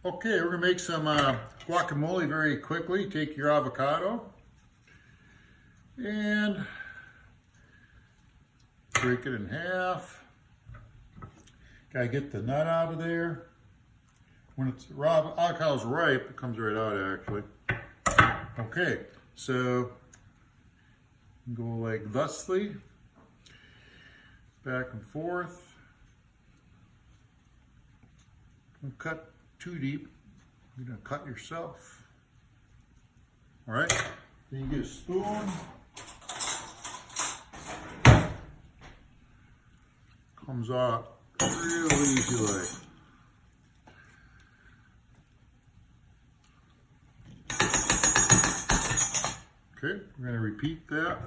Okay, we're gonna make some guacamole very quickly. Take your avocado and break it in half. Gotta get the nut out of there. When it's raw, avocado's ripe, it comes right out actually. Okay, so go like thusly, back and forth. Don't cut too deep. You're gonna cut yourself. All right, then you get a spoon. Comes out real easy like. Okay, we're gonna repeat that.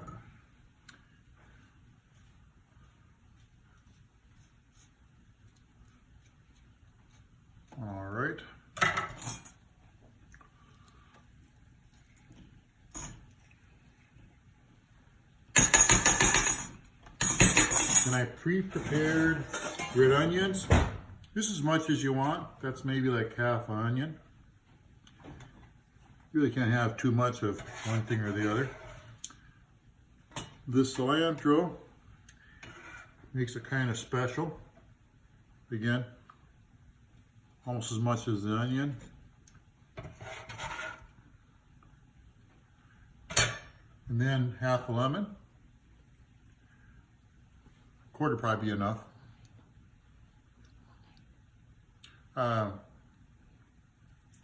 All right. And I pre-prepared red onions. Just as much as you want. That's maybe like half an onion. You really can't have too much of one thing or the other. This cilantro makes it kind of special. Again, almost as much as the onion. And then half a lemon. A quarter probably be enough.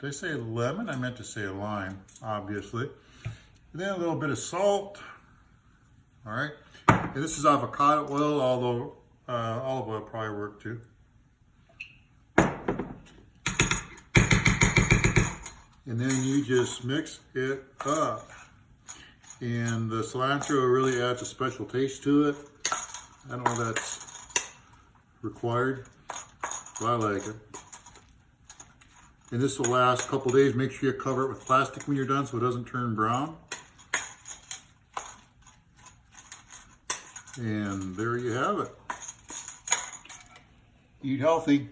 Did I say lemon? I meant to say a lime, obviously. And then a little bit of salt. All right. And this is avocado oil, although olive oil probably work too. And then you just mix it up. And the cilantro really adds a special taste to it. I don't know if that's required, but I like it. And this will last a couple days. Make sure you cover it with plastic when you're done so it doesn't turn brown. And there you have it. Eat healthy.